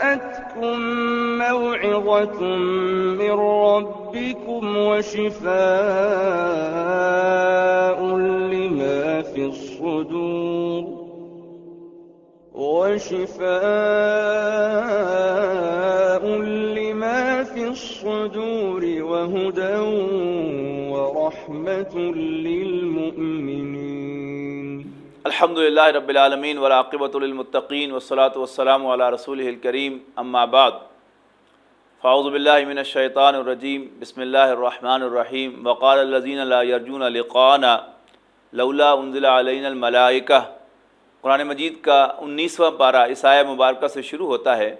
جاءتكم موعظة من ربكم وشفاء لما في الصدور وهدى ورحمة للمؤمنين. الحمد للہ رب العالمین والعاقبۃ للمتقین والصلاۃ والسلام علی رسولہ الکریم، اما بعد فاعوذ باللہ من الشیطان الرجیم، بسم اللہ الرحمن الرحیم. وقال الذین لا یرجون لقاءنا لولا انزل علینا الملائکہ. قرآن مجید کا 19واں پارہ اس آیہ مبارکہ سے شروع ہوتا ہے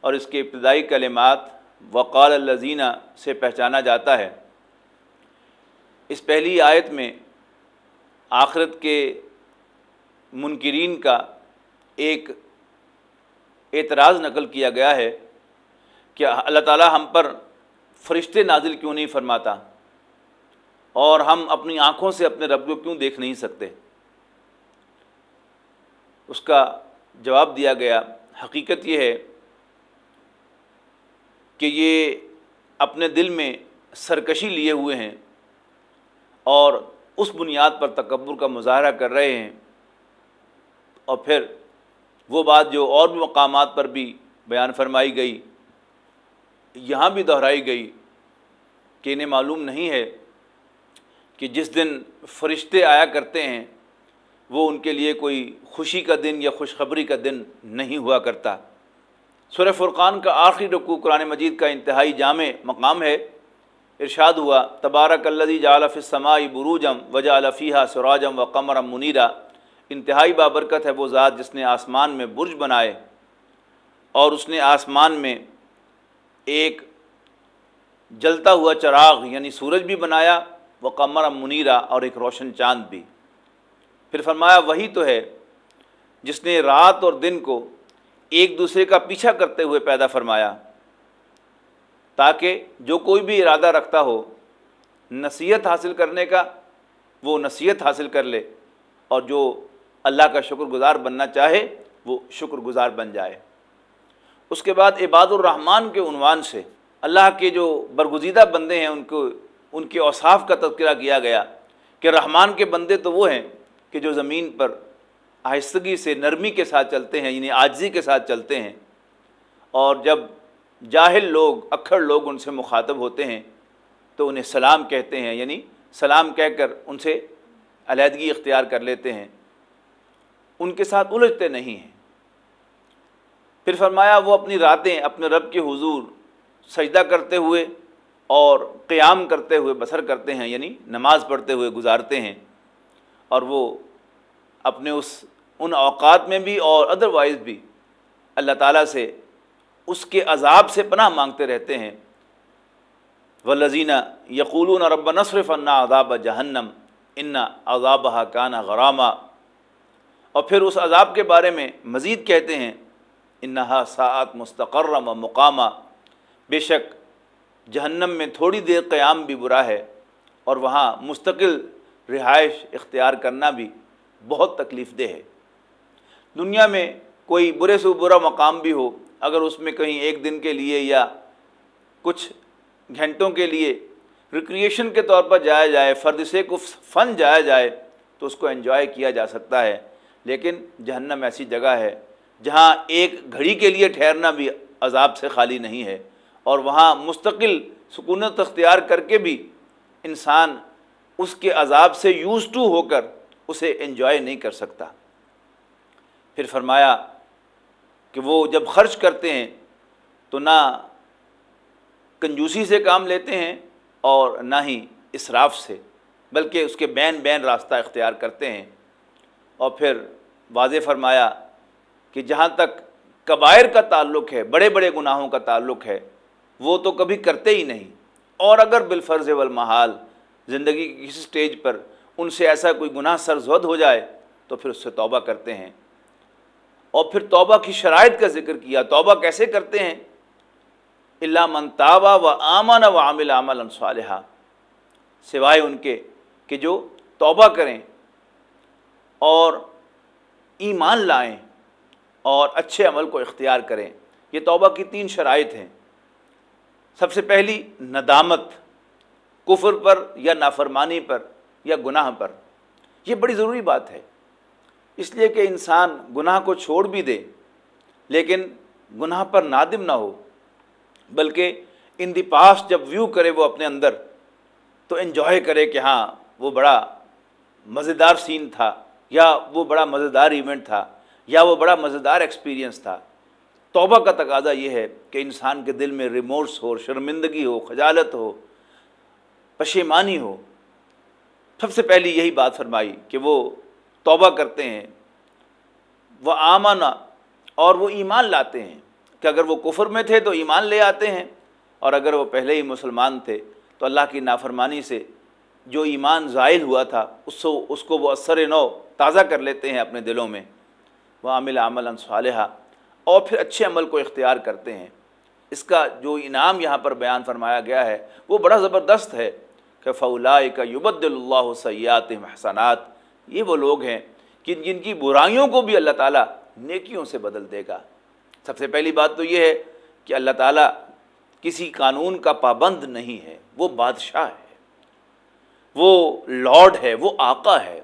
اور اس کے ابتدائی کلمات وقال الذین سے پہچانا جاتا ہے. اس پہلی آیت میں آخرت کے منکرین کا ایک اعتراض نقل کیا گیا ہے کہ اللہ تعالیٰ ہم پر فرشتے نازل کیوں نہیں فرماتا اور ہم اپنی آنکھوں سے اپنے رب کو کیوں دیکھ نہیں سکتے. اس کا جواب دیا گیا، حقیقت یہ ہے کہ یہ اپنے دل میں سرکشی لیے ہوئے ہیں اور اس بنیاد پر تکبر کا مظاہرہ کر رہے ہیں، اور پھر وہ بات جو اور بھی مقامات پر بھی بیان فرمائی گئی، یہاں بھی دہرائی گئی کہ انہیں معلوم نہیں ہے کہ جس دن فرشتے آیا کرتے ہیں وہ ان کے لیے کوئی خوشی کا دن یا خوشخبری کا دن نہیں ہوا کرتا. سورہ فرقان کا آخری رکوع قرآن مجید کا انتہائی جامع مقام ہے. ارشاد ہوا، تبارک الذی جعل فی السماء بروجا وجعل فیہا سراجا وقمرا منیرا. انتہائی بابرکت ہے وہ ذات جس نے آسمان میں برج بنائے اور اس نے آسمان میں ایک جلتا ہوا چراغ یعنی سورج بھی بنایا، وقمرا منیرا، اور ایک روشن چاند بھی. پھر فرمایا وہی تو ہے جس نے رات اور دن کو ایک دوسرے کا پیچھا کرتے ہوئے پیدا فرمایا تاکہ جو کوئی بھی ارادہ رکھتا ہو نصیحت حاصل کرنے کا وہ نصیحت حاصل کر لے، اور جو اللہ کا شکر گزار بننا چاہے وہ شکر گزار بن جائے. اس کے بعد عباد الرحمن کے عنوان سے اللہ کے جو برگزیدہ بندے ہیں ان کے اوصاف کا تذکرہ کیا گیا کہ رحمان کے بندے تو وہ ہیں کہ جو زمین پر آہستگی سے نرمی کے ساتھ چلتے ہیں، یعنی عاجزی کے ساتھ چلتے ہیں، اور جب جاہل لوگ اکھڑ لوگ ان سے مخاطب ہوتے ہیں تو انہیں سلام کہتے ہیں، یعنی سلام کہہ کر ان سے علیحدگی اختیار کر لیتے ہیں، ان کے ساتھ الجھتے نہیں ہیں. پھر فرمایا وہ اپنی راتیں اپنے رب کے حضور سجدہ کرتے ہوئے اور قیام کرتے ہوئے بسر کرتے ہیں، یعنی نماز پڑھتے ہوئے گزارتے ہیں، اور وہ اپنے ان اوقات میں بھی اور ادروائز بھی اللہ تعالیٰ سے اس کے عذاب سے پناہ مانگتے رہتے ہیں. والذین یقولون ربنا اصرف عنا عذاب جہنم ان عذابها کان غراما. اور پھر اس عذاب کے بارے میں مزید کہتے ہیں انہا ساعت مستقرا و مقاما. بے شک جہنم میں تھوڑی دیر قیام بھی برا ہے اور وہاں مستقل رہائش اختیار کرنا بھی بہت تکلیف دہ ہے. دنیا میں کوئی برے سے برا مقام بھی ہو، اگر اس میں کہیں ایک دن کے لیے یا کچھ گھنٹوں کے لیے ریکریشن کے طور پر جایا جائے، فرد سے کو فن جایا جائے تو اس کو انجوائے کیا جا سکتا ہے. لیکن جہنم ایسی جگہ ہے جہاں ایک گھڑی کے لیے ٹھہرنا بھی عذاب سے خالی نہیں ہے، اور وہاں مستقل سکونت اختیار کر کے بھی انسان اس کے عذاب سے یوز ٹو ہو کر اسے انجوائے نہیں کر سکتا. پھر فرمایا کہ وہ جب خرچ کرتے ہیں تو نہ کنجوسی سے کام لیتے ہیں اور نہ ہی اسراف سے، بلکہ اس کے بین بین راستہ اختیار کرتے ہیں. اور پھر واضح فرمایا کہ جہاں تک کبائر کا تعلق ہے، بڑے بڑے گناہوں کا تعلق ہے، وہ تو کبھی کرتے ہی نہیں، اور اگر بالفرض والمحال زندگی کی کسی سٹیج پر ان سے ایسا کوئی گناہ سرزد ہو جائے تو پھر اس سے توبہ کرتے ہیں. اور پھر توبہ کی شرائط کا ذکر کیا. توبہ کیسے کرتے ہیں؟ الا من تاب و آمن و عمل عملا صالحا، سوائے ان کے کہ جو توبہ کریں اور ایمان لائیں اور اچھے عمل کو اختیار کریں۔ یہ توبہ کی 3 شرائط ہیں۔ سب سے پہلی ندامت، کفر پر یا نافرمانی پر یا گناہ پر۔ یہ بڑی ضروری بات ہے، اس لیے کہ انسان گناہ کو چھوڑ بھی دے لیکن گناہ پر نادم نہ ہو، بلکہ ان دی پاسٹ جب ویو کرے وہ اپنے اندر تو انجوائے کرے کہ ہاں وہ بڑا مزیدار سین تھا، یا وہ بڑا مزیدار ایونٹ تھا، یا وہ بڑا مزیدار ایکسپیرینس تھا۔ توبہ کا تقاضا یہ ہے کہ انسان کے دل میں ریمورس ہو، شرمندگی ہو، خجالت ہو، پشیمانی ہو۔ سب سے پہلی یہی بات فرمائی کہ وہ توبہ کرتے ہیں، وہ آمنا، اور وہ ایمان لاتے ہیں کہ اگر وہ کفر میں تھے تو ایمان لے آتے ہیں، اور اگر وہ پہلے ہی مسلمان تھے تو اللہ کی نافرمانی سے جو ایمان زائل ہوا تھا اس کو وہ اثر نو تازہ کر لیتے ہیں اپنے دلوں میں۔ وَعَمِلَ عَمَلًا صَالِحًا، اور پھر اچھے عمل کو اختیار کرتے ہیں۔ اس کا جو انعام یہاں پر بیان فرمایا گیا ہے وہ بڑا زبردست ہے کہ فَأُولَٰئِكَ يُبَدِّلُ اللَّهُ سَيِّئَاتِهِمْ حَسَنَاتٍ، یہ وہ لوگ ہیں کہ جن کی برائیوں کو بھی اللہ تعالیٰ نیکیوں سے بدل دے گا۔ سب سے پہلی بات تو یہ ہے کہ اللہ تعالیٰ کسی قانون کا پابند نہیں ہے، وہ بادشاہ ہے، وہ لارڈ ہے، وہ آقا ہے،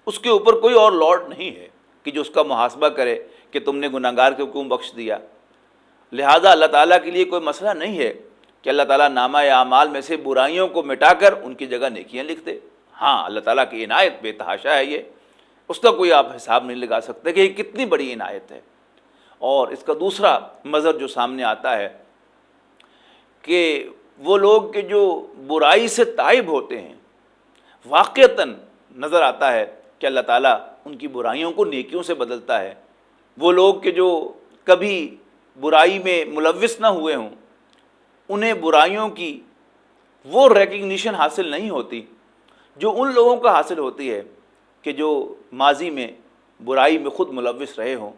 اس کے اوپر کوئی اور لارڈ نہیں ہے کہ جو اس کا محاسبہ کرے کہ تم نے گناہگار کو کیوں بخش دیا۔ لہٰذا اللہ تعالیٰ کے لیے کوئی مسئلہ نہیں ہے کہ اللہ تعالیٰ نامہ اعمال میں سے برائیوں کو مٹا کر ان کی جگہ نیکیاں لکھ دے۔ ہاں، اللہ تعالیٰ کی عنایت بے تحاشا ہے، یہ اس کا کوئی آپ حساب نہیں لگا سکتے کہ یہ کتنی بڑی عنایت ہے۔ اور اس کا دوسرا مظہر جو سامنے آتا ہے کہ وہ لوگ کہ جو برائی سے تائب ہوتے ہیں، واقعتاً نظر آتا ہے کہ اللہ تعالیٰ ان کی برائیوں کو نیکیوں سے بدلتا ہے۔ وہ لوگ کہ جو کبھی برائی میں ملوث نہ ہوئے ہوں، انہیں برائیوں کی وہ ریکگنیشن حاصل نہیں ہوتی جو ان لوگوں کا حاصل ہوتی ہے کہ جو ماضی میں برائی میں خود ملوث رہے ہوں۔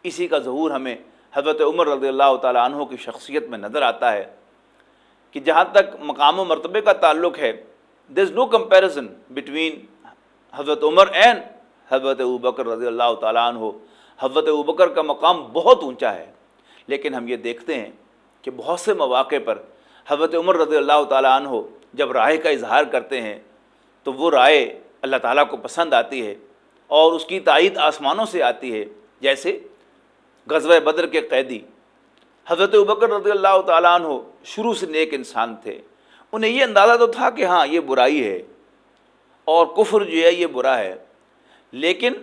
اسی کا ظہور ہمیں حضرت عمر رضی اللہ تعالیٰ عنہ کی شخصیت میں نظر آتا ہے کہ جہاں تک مقام و مرتبے کا تعلق ہے، there is no comparison between حضرت عمر and حضرت ابوبکر رضی اللہ تعالیٰ عنہ۔ حضرت ابوبکر کا مقام بہت اونچا ہے، لیکن ہم یہ دیکھتے ہیں کہ بہت سے مواقع پر حضرت عمر رضی اللہ تعالیٰ عنہ جب رائے کا اظہار کرتے ہیں تو وہ رائے اللہ تعالیٰ کو پسند آتی ہے اور اس کی تائید آسمانوں سے آتی ہے۔ جیسے غزوہ بدر کے قیدی حضرت ابوبکر رضی اللہ تعالیٰ عنہ شروع سے نیک انسان تھے، انہیں یہ اندازہ تو تھا کہ ہاں یہ برائی ہے اور کفر جو ہے یہ برا ہے، لیکن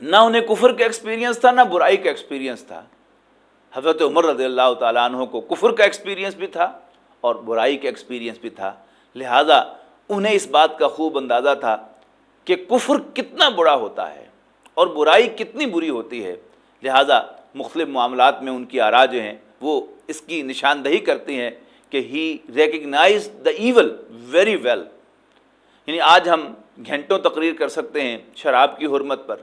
نہ انہیں کفر کا ایکسپیرینس تھا نہ برائی کا ایکسپیرینس تھا۔ حضرت عمر رضی اللہ تعالیٰ عنہ کو کفر کا ایکسپیرینس بھی تھا اور برائی کا ایکسپیرینس بھی تھا، لہٰذا انہیں اس بات کا خوب اندازہ تھا کہ کفر کتنا بڑا ہوتا ہے اور برائی کتنی بری ہوتی ہے۔ لہٰذا مختلف معاملات میں ان کی آراء جو ہیں وہ اس کی نشاندہی کرتی ہیں کہ ہی ریکگنائز دا ایول ویری ویل۔ یعنی آج ہم گھنٹوں تقریر کر سکتے ہیں شراب کی حرمت پر،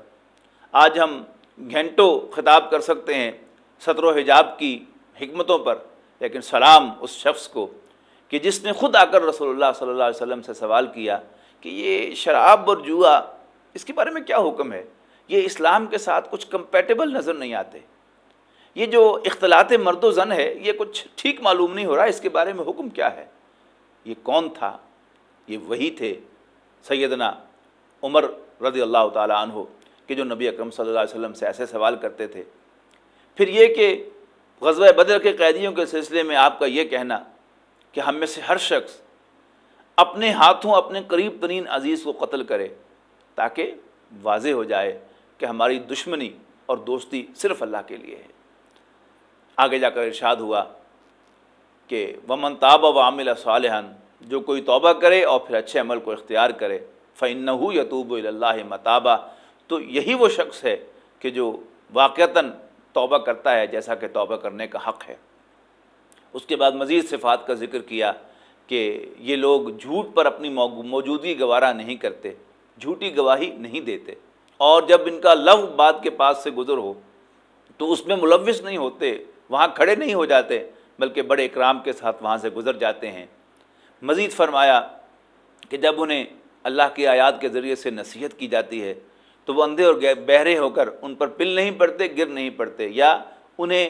آج ہم گھنٹوں خطاب کر سکتے ہیں ستر و حجاب کی حکمتوں پر، لیکن سلام اس شخص کو کہ جس نے خود آ کر رسول اللہ صلی اللہ علیہ وسلم سے سوال کیا کہ یہ شراب اور جوا اس کے بارے میں کیا حکم ہے، یہ اسلام کے ساتھ کچھ کمپیٹیبل نظر نہیں آتے، یہ جو اختلاط مرد و زن ہے یہ کچھ ٹھیک معلوم نہیں ہو رہا، اس کے بارے میں حکم کیا ہے۔ یہ کون تھا؟ یہ وہی تھے سیدنا عمر رضی اللہ تعالیٰ عنہ کہ جو نبی اکرم صلی اللہ علیہ وسلم سے ایسے سوال کرتے تھے۔ پھر یہ کہ غزوہ بدر کے قیدیوں کے سلسلے میں آپ کا یہ کہنا کہ ہم میں سے ہر شخص اپنے ہاتھوں اپنے قریب ترین عزیز کو قتل کرے تاکہ واضح ہو جائے کہ ہماری دشمنی اور دوستی صرف اللہ کے لیے ہے۔ آگے جا کر ارشاد ہوا کہ وَمَن تَابَ وَعَمِلَ صَالِحًا، جو کوئی توبہ کرے اور پھر اچھے عمل کو اختیار کرے، فَإِنَّهُ يَتُوبُ إِلَى اللَّهِ مَتَابًا، تو یہی وہ شخص ہے کہ جو واقعتاً توبہ کرتا ہے جیسا کہ توبہ کرنے کا حق ہے۔ اس کے بعد مزید صفات کا ذکر کیا کہ یہ لوگ جھوٹ پر اپنی موجودگی گوارا نہیں کرتے، جھوٹی گواہی نہیں دیتے، اور جب ان کا لفظ بات کے پاس سے گزر ہو تو اس میں ملوث نہیں ہوتے، وہاں کھڑے نہیں ہو جاتے، بلکہ بڑے اکرام کے ساتھ وہاں سے گزر جاتے ہیں۔ مزید فرمایا کہ جب انہیں اللہ کی آیات کے ذریعے سے نصیحت کی جاتی ہے تو وہ اندھے اور بہرے ہو کر ان پر پل نہیں پڑتے، گر نہیں پڑتے، یا انہیں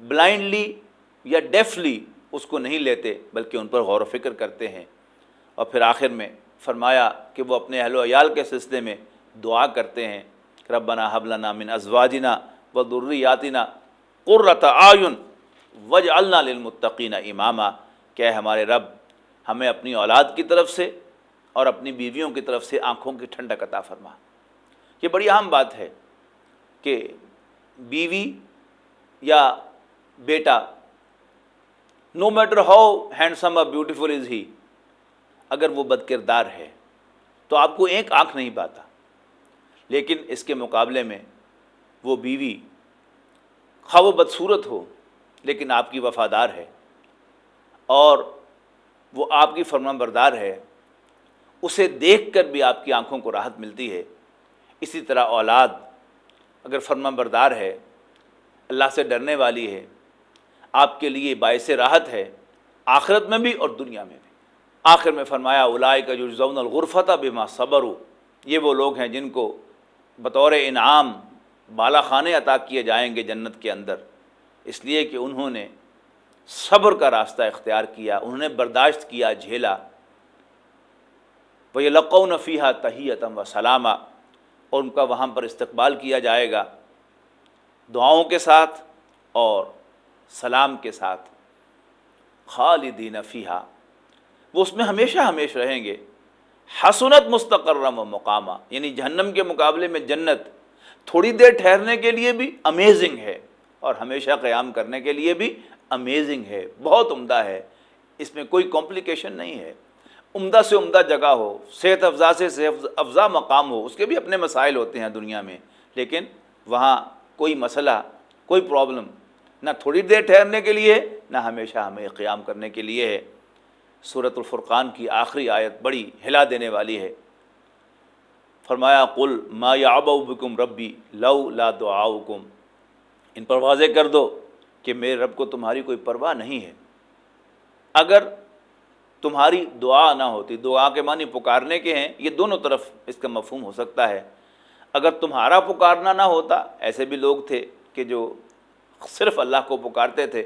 بلائنڈلی یا ڈیفلی اس کو نہیں لیتے، بلکہ ان پر غور و فکر کرتے ہیں۔ اور پھر آخر میں فرمایا کہ وہ اپنے اہل و عیال کے سلسلے میں دعا کرتے ہیں، ربنا ھب لنا من ازواجنا وذریاتنا قرۃ اعین واجعلنا للمتقین اماما، کہ اے ہمارے رب ہمیں اپنی اولاد کی طرف سے اور اپنی بیویوں کی طرف سے آنکھوں کی ٹھنڈک عطا فرما۔ یہ بڑی اہم بات ہے کہ بیوی یا بیٹا، نو میٹر ہاؤ ہینڈسم اور بیوٹیفل از ہی، اگر وہ بد کردار ہے تو آپ کو ایک آنکھ نہیں پاتا، لیکن اس کے مقابلے میں وہ بیوی خواہ وہ بدصورت ہو لیکن آپ کی وفادار ہے اور وہ آپ کی فرمانبردار ہے، اسے دیکھ کر بھی آپ کی آنکھوں کو راحت ملتی ہے۔ اسی طرح اولاد اگر فرمانبردار ہے، اللہ سے ڈرنے والی ہے، آپ کے لیے باعث راحت ہے، آخرت میں بھی اور دنیا میں بھی۔ آخر میں فرمایا اولئک یجزون الغرفۃ بما صبروا، یہ وہ لوگ ہیں جن کو بطور انعام بالا خانے عطا کیے جائیں گے جنت کے اندر، اس لیے کہ انہوں نے صبر کا راستہ اختیار کیا، انہوں نے برداشت کیا، جھیلا۔ وَيَلْقَوْنَ فِيهَا تَحِيَّةً وَسَلَامًا، اور ان کا وہاں پر استقبال کیا جائے گا دعاؤں کے ساتھ اور سلام کے ساتھ۔ خالدین فیہا، وہ اس میں ہمیشہ ہمیشہ رہیں گے۔ حسنت مستقرم و مقامہ، یعنی جہنم کے مقابلے میں جنت تھوڑی دیر ٹھہرنے کے لیے بھی امیزنگ ہے اور ہمیشہ قیام کرنے کے لیے بھی امیزنگ ہے، بہت عمدہ ہے، اس میں کوئی کمپلیکیشن نہیں ہے۔ عمدہ سے عمدہ جگہ ہو، صحت افزا سے صحت افزا مقام ہو، اس کے بھی اپنے مسائل ہوتے ہیں دنیا میں، لیکن وہاں کوئی مسئلہ، کوئی پرابلم نہ تھوڑی دیر ٹھہرنے کے لیے نہ ہمیشہ ہمیں قیام کرنے کے لیے ہے۔ سورۃ الفرقان کی آخری آیت بڑی ہلا دینے والی ہے۔ فرمایا قل ما یعبأ بکم ربی لولا دعاؤکم، ان پر واضح کر دو کہ میرے رب کو تمہاری کوئی پرواہ نہیں ہے اگر تمہاری دعا نہ ہوتی۔ دعا کے معنی پکارنے کے ہیں، یہ دونوں طرف اس کا مفہوم ہو سکتا ہے۔ اگر تمہارا پکارنا نہ ہوتا، ایسے بھی لوگ تھے کہ جو صرف اللہ کو پکارتے تھے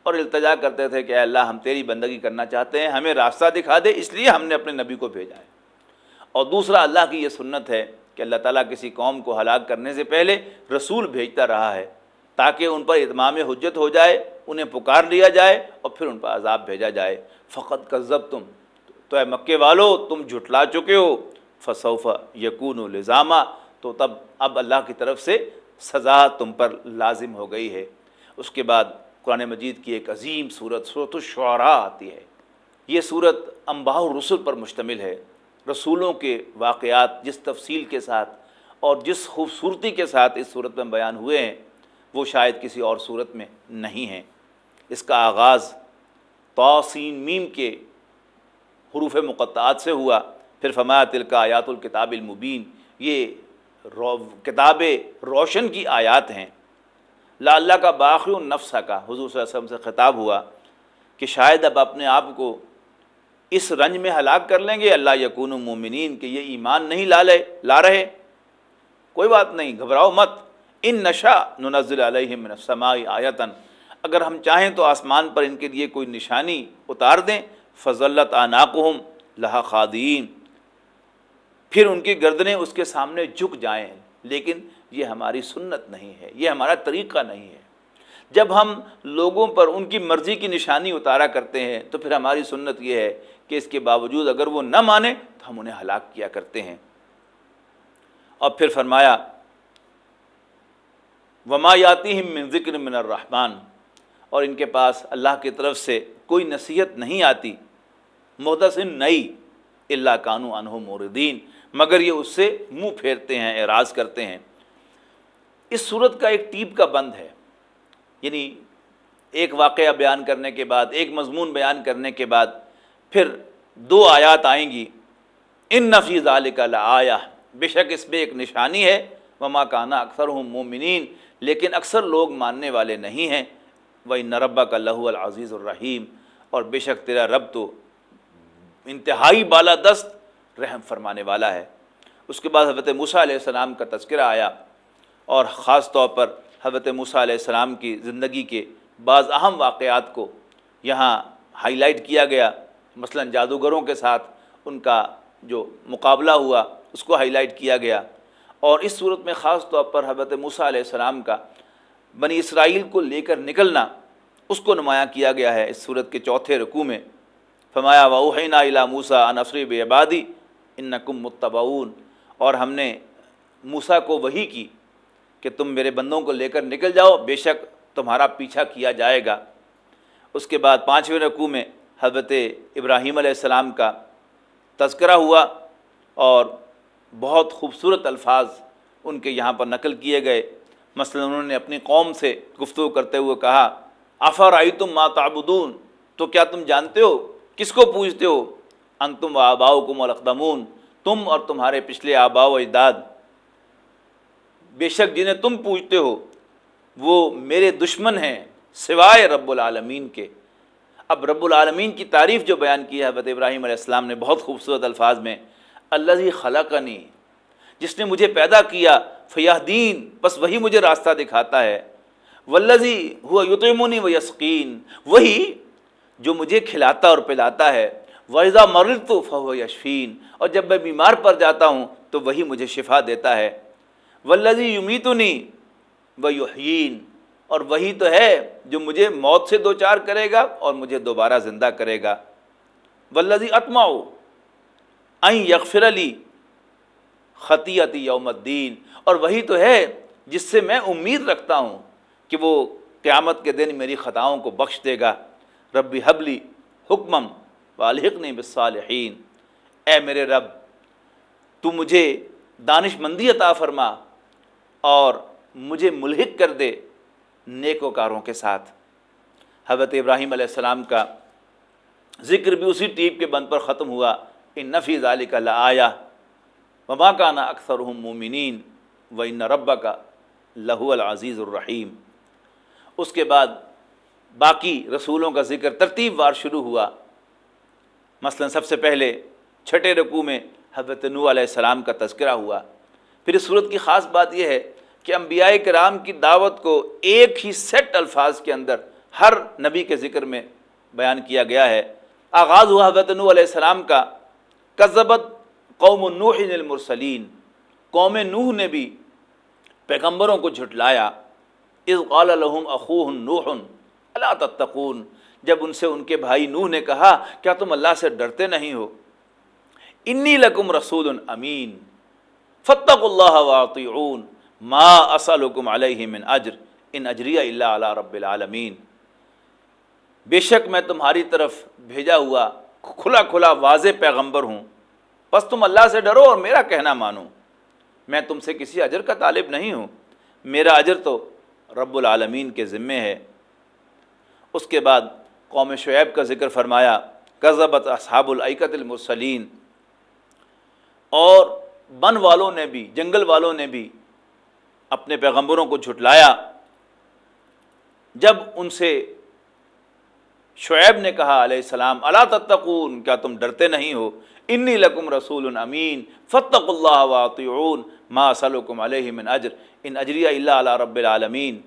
اور التجا کرتے تھے کہ اے اللہ ہم تیری بندگی کرنا چاہتے ہیں، ہمیں راستہ دکھا دے، اس لیے ہم نے اپنے نبی کو بھیجا ہے۔ اور دوسرا، اللہ کی یہ سنت ہے کہ اللہ تعالیٰ کسی قوم کو ہلاک کرنے سے پہلے رسول بھیجتا رہا ہے تاکہ ان پر اتمام حجت ہو جائے، انہیں پکار لیا جائے اور پھر ان پر عذاب بھیجا جائے۔ فقط کذبتم، تو اے مکے والو تم جھٹلا چکے ہو، فسوف یکون لزاما، تو تب اب اللہ کی طرف سے سزا تم پر لازم ہو گئی ہے۔ اس کے بعد قرآن مجید کی ایک عظیم سورت، سورۃ الشعراء آتی ہے۔ یہ سورت انباء الرسل پر مشتمل ہے، رسولوں کے واقعات جس تفصیل کے ساتھ اور جس خوبصورتی کے ساتھ اس صورت میں بیان ہوئے ہیں وہ شاید کسی اور صورت میں نہیں ہیں۔ اس کا آغاز طاسین میم کے حروف مقطعات سے ہوا، پھر فرمایا تلک آیات الکتاب المبین، یہ کتاب روشن کی آیات ہیں۔ لعلہ کا باخع النفس کا حضور صلی اللہ علیہ وسلم سے خطاب ہوا کہ شاید اب اپنے آپ کو اس رنج میں ہلاک کر لیں گے، اللہ یکون مومنین، کہ یہ ایمان نہیں لا رہے۔ کوئی بات نہیں، گھبراؤ مت، ان نشاء ننزل علیہم من السماء آیۃ، اگر ہم چاہیں تو آسمان پر ان کے لیے کوئی نشانی اتار دیں، فظلت اعناقہم لہا خاضعین، پھر ان کی گردنیں اس کے سامنے جھک جائیں، لیکن یہ ہماری سنت نہیں ہے، یہ ہمارا طریقہ نہیں ہے۔ جب ہم لوگوں پر ان کی مرضی کی نشانی اتارا کرتے ہیں تو پھر ہماری سنت یہ ہے کہ اس کے باوجود اگر وہ نہ مانیں تو ہم انہیں ہلاک کیا کرتے ہیں۔ اور پھر فرمایا وما یاتیہم من ذکر من الرحمن، اور ان کے پاس اللہ کی طرف سے کوئی نصیحت نہیں آتی، محدث نئی، الا کانوا عنہ معرضین، مگر یہ اس سے منہ پھیرتے ہیں، اعراض کرتے ہیں۔ اس صورت کا ایک ٹیپ کا بند ہے، یعنی ایک واقعہ بیان کرنے کے بعد، ایک مضمون بیان کرنے کے بعد پھر دو آیات آئیں گی، ان فی ذلک لآیہ، بے شک اس میں ایک نشانی ہے، وما کان اکثرہم مومنین، لیکن اکثر لوگ ماننے والے نہیں ہیں، وان ربک لہو العزیز الرحیم، اور بے شک تیرا رب تو انتہائی بالادست رحم فرمانے والا ہے۔ اس کے بعد حضرت موسیٰ علیہ السلام کا تذکرہ آیا، اور خاص طور پر حضرت موسیٰ علیہ السلام کی زندگی کے بعض اہم واقعات کو یہاں ہائی لائٹ کیا گیا، مثلا جادوگروں کے ساتھ ان کا جو مقابلہ ہوا اس کو ہائی لائٹ کیا گیا، اور اس صورت میں خاص طور پر حضرت موسیٰ علیہ السلام کا بنی اسرائیل کو لے کر نکلنا اس کو نمایاں کیا گیا ہے اس صورت کے چوتھے رکوع میں۔ فرمایا وَأَوْحَيْنَا إِلَىٰ مُوسَىٰ أَنْ أَسْرِ بِعِبَادِي إِنَّكُمْ مُتَّبَعُونَ، اور ہم نے موسیٰ کو وحی کی کہ تم میرے بندوں کو لے کر نکل جاؤ، بے شک تمہارا پیچھا کیا جائے گا۔ اس کے بعد 5ویں رکوع میں حضرت ابراہیم علیہ السلام کا تذکرہ ہوا، اور بہت خوبصورت الفاظ ان کے یہاں پر نقل کیے گئے۔ مثلا انہوں نے اپنی قوم سے گفتگو کرتے ہوئے کہا افرأیتم ما تعبدون، تو کیا تم جانتے ہو کس کو پوجتے ہو؟ انتم و آباؤکم الاقدمون، تم اور تمہارے پچھلے آباء و اجداد، بے شک جنہیں تم پوجتے ہو وہ میرے دشمن ہیں سوائے رب العالمین کے۔ اب رب العالمین کی تعریف جو بیان کی ہے حضرت ابراہیم علیہ السلام نے بہت خوبصورت الفاظ میں، الذی خلقنی، جس نے مجھے پیدا کیا، فیہدین، بس وہی مجھے راستہ دکھاتا ہے، والذی هو یطعمنی ویسقین، وہی جو مجھے کھلاتا اور پلاتا ہے، وَإِذَا مَرِضْتُ فَهُوَ یشفین، اور جب میں بیمار پڑ جاتا ہوں تو وہی مجھے شفا دیتا ہے، والذی یمیتنی ویحیین، اور وہی تو ہے جو مجھے موت سے دوچار کرے گا اور مجھے دوبارہ زندہ کرے گا، والذی اطمع ان یغفر لی خطیئتی یوم الدین، اور وہی تو ہے جس سے میں امید رکھتا ہوں کہ وہ قیامت کے دن میری خطاؤں کو بخش دے گا۔ رب ہب لی حکما والحقنی بالصالحین، اے میرے رب تو مجھے دانش مندی عطا فرما اور مجھے ملحق کر دے نیکوکاروں کے ساتھ۔ حضرت ابراہیم علیہ السلام کا ذکر بھی اسی ٹیپ کے بند پر ختم ہوا، ان فی ذلک لآیہ وما کان اکثرهم مومنین وان ربک لہو العزیز الرحیم۔ اس کے بعد باقی رسولوں کا ذکر ترتیب وار شروع ہوا۔ مثلا سب سے پہلے 6 رکوع میں حضرت نوح علیہ السلام کا تذکرہ ہوا۔ پھر اس صورت کی خاص بات یہ ہے کہ انبیاء کرام کی دعوت کو ایک ہی سیٹ الفاظ کے اندر ہر نبی کے ذکر میں بیان کیا گیا ہے۔ آغاز ہوا حضرت نوح علیہ السلام کا، کذبت قوم نوح المرسلین، قوم نوح نے بھی پیغمبروں کو جھٹلایا، اذ قال لهم اخوهم نوح الا تتقون، جب ان سے ان کے بھائی نوح نے کہا کیا تم اللہ سے ڈرتے نہیں ہو؟ انی لکم رسول امین فاتقوا اللہ واطیعون ما اسألکم علیہ من اجر ان اجری الا علی رب العالمین، بے شک میں تمہاری طرف بھیجا ہوا کھلا کھلا واضح پیغمبر ہوں، بس تم اللہ سے ڈرو اور میرا کہنا مانو، میں تم سے کسی اجر کا طالب نہیں ہوں، میرا اجر تو رب العالمین کے ذمے ہے۔ اس کے بعد قوم شعیب کا ذکر فرمایا، کذبت اصحاب الایکۃ المرسلین، اور بن والوں نے بھی، جنگل والوں نے بھی اپنے پیغمبروں کو جھٹلایا۔ جب ان سے شعیب نے کہا علیہ السلام الا تتقون، کیا تم ڈرتے نہیں ہو؟ انی لکم رسول امین فاتقوا اللہ واطیعون ما اسألکم علیہ من اجر ان اجری الا علی رب العالمین۔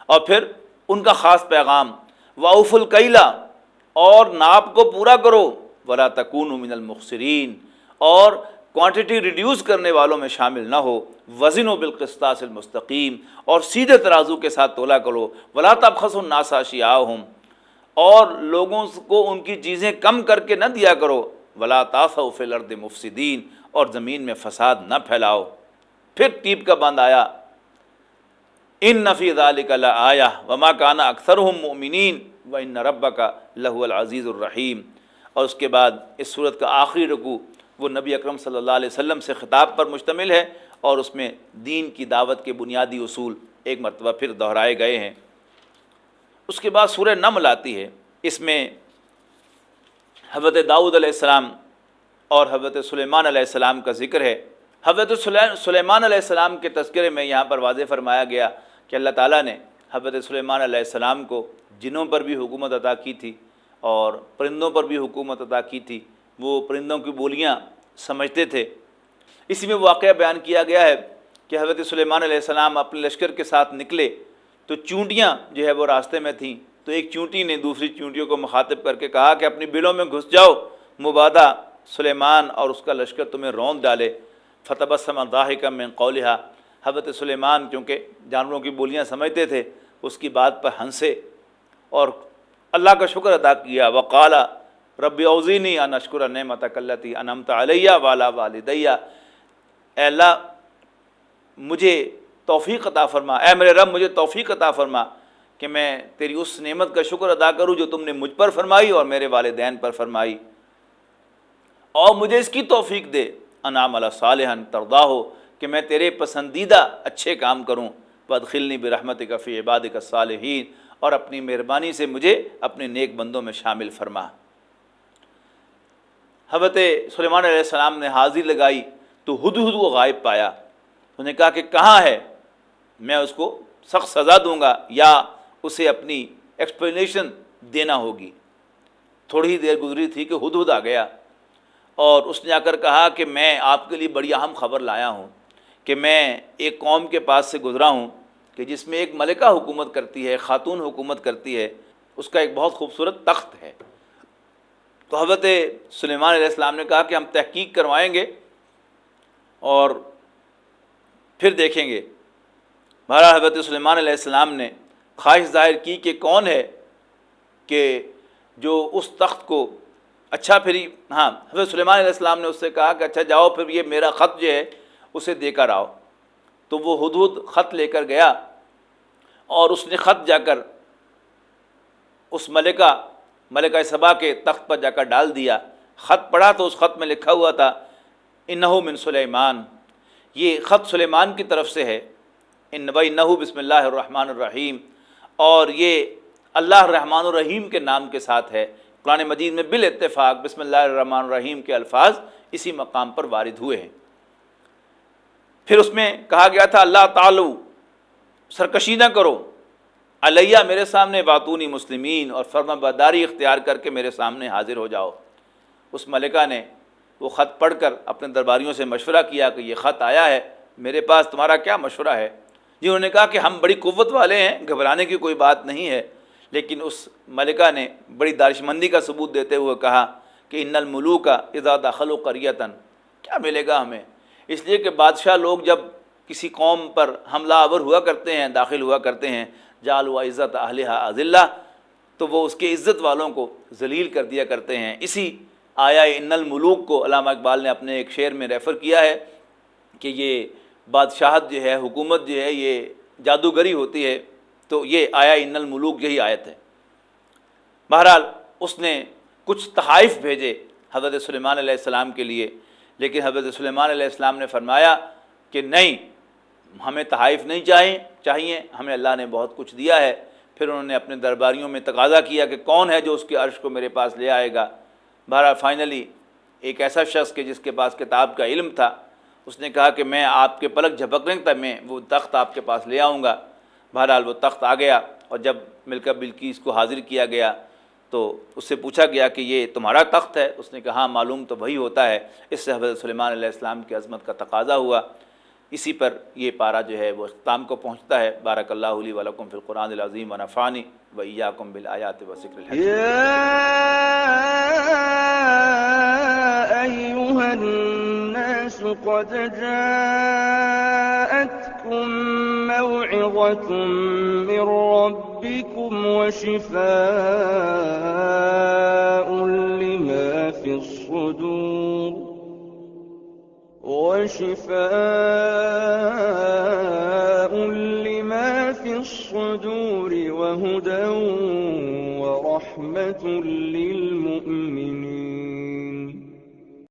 اور پھر ان کا خاص پیغام، واوفوا الکیل، اور ناپ کو پورا کرو، ولا تکونوا من المخسرین، اور کوانٹٹی ریڈیوس کرنے والوں میں شامل نہ ہو، وزنوا بالقسطاس المستقیم، اور سیدھے ترازو کے ساتھ تولا کرو، ولا تبخسوا الناس اشیاءہم، اور لوگوں کو ان کی چیزیں کم کر کے نہ دیا کرو، ولا تعثوا فی الارض مفسدین، اور زمین میں فساد نہ پھیلاؤ۔ پھر ٹیپ کا بند آیا، ان فی ذلک لآیہ وما کان اکثرهم مؤمنین وان ربک لہو العزیز الرحیم۔ اور اس کے بعد اس سورت کا آخری رکوع وہ نبی اکرم صلی اللہ علیہ وسلم سے خطاب پر مشتمل ہے، اور اس میں دین کی دعوت کے بنیادی اصول ایک مرتبہ پھر دہرائے گئے ہیں۔ اس کے بعد سورہ نمل آتی ہے، اس میں حضرت داؤد علیہ السلام اور حضرت سلیمان علیہ السلام کا ذکر ہے۔ حضرت سلیمان علیہ السلام کے تذکرے میں یہاں پر واضح فرمایا گیا کہ اللہ تعالیٰ نے حضرت سلیمان علیہ السلام کو جنوں پر بھی حکومت عطا کی تھی اور پرندوں پر بھی حکومت عطا کی تھی، وہ پرندوں کی بولیاں سمجھتے تھے، اسی میں واقعہ بیان کیا گیا ہے کہ حضرت سلیمان علیہ السلام اپنے لشکر کے ساتھ نکلے تو چونٹیاں جو ہے وہ راستے میں تھیں، تو ایک چونٹی نے دوسری چونٹیوں کو مخاطب کر کے کہا کہ اپنی بلوں میں گھس جاؤ، مبادا سلیمان اور اس کا لشکر تمہیں روند ڈالے۔ فتبسم ضاحکا من قولها، حضرت سلیمان کیونکہ جانوروں کی بولیاں سمجھتے تھے، اس کی بات پر ہنسے اور اللہ کا شکر ادا کیا۔ وقال رب اوزینی ان اشکر نعمتک التی انعمت علی وعلی والدی، اے اللہ مجھے توفیق عطا فرما، اے میرے رب مجھے توفیق عطا فرما کہ میں تیری اس نعمت کا شکر ادا کروں جو تم نے مجھ پر فرمائی اور میرے والدین پر فرمائی، اور مجھے اس کی توفیق دے ان اعمل صالحا ترضاہ، کہ میں تیرے پسندیدہ اچھے کام کروں، وادخلنی برحمتک فی عبادک الصالحین، اور اپنی مہربانی سے مجھے اپنے نیک بندوں میں شامل فرما۔ حضرت سلیمان علیہ السلام نے حاضری لگائی تو ہدہد کو غائب پایا۔ انہوں نے کہا کہ کہاں ہے، میں اس کو سخت سزا دوں گا یا اسے اپنی ایکسپلینیشن دینا ہوگی۔ تھوڑی ہی دیر گزری تھی کہ ہدہد آ گیا اور اس نے آ کر کہا کہ میں آپ کے لیے بڑی اہم خبر لایا ہوں کہ میں ایک قوم کے پاس سے گزرا ہوں کہ جس میں ایک ملکہ حکومت کرتی ہے، خاتون حکومت کرتی ہے، اس کا ایک بہت خوبصورت تخت ہے۔ تو حضرت سلیمان علیہ السلام نے کہا کہ ہم تحقیق کروائیں گے اور پھر دیکھیں گے۔ بہرحال حضرت سلیمان علیہ السلام نے خواہش ظاہر کی کہ کون ہے کہ جو اس تخت کو اچھا پھر ہاں حضرت سلیمان علیہ السلام نے اس سے کہا کہ اچھا جاؤ پھر یہ میرا خط جو ہے اسے دے کر آؤ۔ تو وہ ہدہد خط لے کر گیا اور اس نے خط جا کر اس ملکہ سبا کے تخت پر جا کر ڈال دیا۔ خط پڑھا تو اس خط میں لکھا ہوا تھا انہ من سلیمان، یہ خط سلیمان کی طرف سے ہے، انہ بسم اللہ الرحمن الرحیم، اور یہ اللہ الرحمن الرحیم کے نام کے ساتھ ہے۔ قرآن مجید میں بالاتفاق بسم اللہ الرحمن الرحیم کے الفاظ اسی مقام پر وارد ہوئے ہیں۔ پھر اس میں کہا گیا تھا اللہ تعالی سرکشی نہ کرو علیہ، میرے سامنے، واتونی مسلمین، اور فرما برداری اختیار کر کے میرے سامنے حاضر ہو جاؤ۔ اس ملکہ نے وہ خط پڑھ کر اپنے درباریوں سے مشورہ کیا کہ یہ خط آیا ہے میرے پاس، تمہارا کیا مشورہ ہے؟ جنہوں نے کہا کہ ہم بڑی قوت والے ہیں، گھبرانے کی کوئی بات نہیں ہے۔ لیکن اس ملکہ نے بڑی دانشمندی کا ثبوت دیتے ہوئے کہا کہ ان الملوک اذا دخلوا قریۃ، کیا ملے گا ہمیں؟ اس لیے کہ بادشاہ لوگ جب کسی قوم پر حملہ آور ہوا کرتے ہیں، داخل ہوا کرتے ہیں، جعلوا عزت اہلھا اذلہ، تو وہ اس کے عزت والوں کو ذلیل کر دیا کرتے ہیں۔ اسی آیا ان الملوک کو علامہ اقبال نے اپنے ایک شعر میں ریفر کیا ہے کہ یہ بادشاہت جو ہے، حکومت جو ہے، یہ جادوگری ہوتی ہے، تو یہ آیا ان الملوک یہی آیت ہے۔ بہرحال اس نے کچھ تحائف بھیجے حضرت سلیمان علیہ السلام کے لیے، لیکن حضرت سلیمان علیہ السلام نے فرمایا کہ نہیں، ہمیں تحائف نہیں چاہیے، ہمیں اللہ نے بہت کچھ دیا ہے۔ پھر انہوں نے اپنے درباریوں میں تقاضا کیا کہ کون ہے جو اس کے عرش کو میرے پاس لے آئے گا۔ بہرحال فائنلی ایک ایسا شخص کہ جس کے پاس کتاب کا علم تھا، اس نے کہا کہ میں آپ کے پلک جھپکنے تک میں وہ تخت آپ کے پاس لے آؤں گا۔ بہرحال وہ تخت آ گیا، اور جب ملکہ بلقیس کو حاضر کیا گیا تو اس سے پوچھا گیا کہ یہ تمہارا تخت ہے؟ اس نے کہا ہاں، معلوم تو وہی ہوتا ہے۔ اس سے حضرت سلیمان علیہ السلام کی عظمت کا تقاضا ہوا۔ اسی پر یہ پارہ جو ہے وہ اختتام کو پہنچتا ہے۔ بارک اللہ لی ولکم فی القرآن العظیم ونفعنی وإیاکم بالآیات والذکر الحکیم۔ أيها الناس قد جاءتكم موعظة من ربكم وشفاء لما في الصدور وهدى ورحمة للمؤمنين۔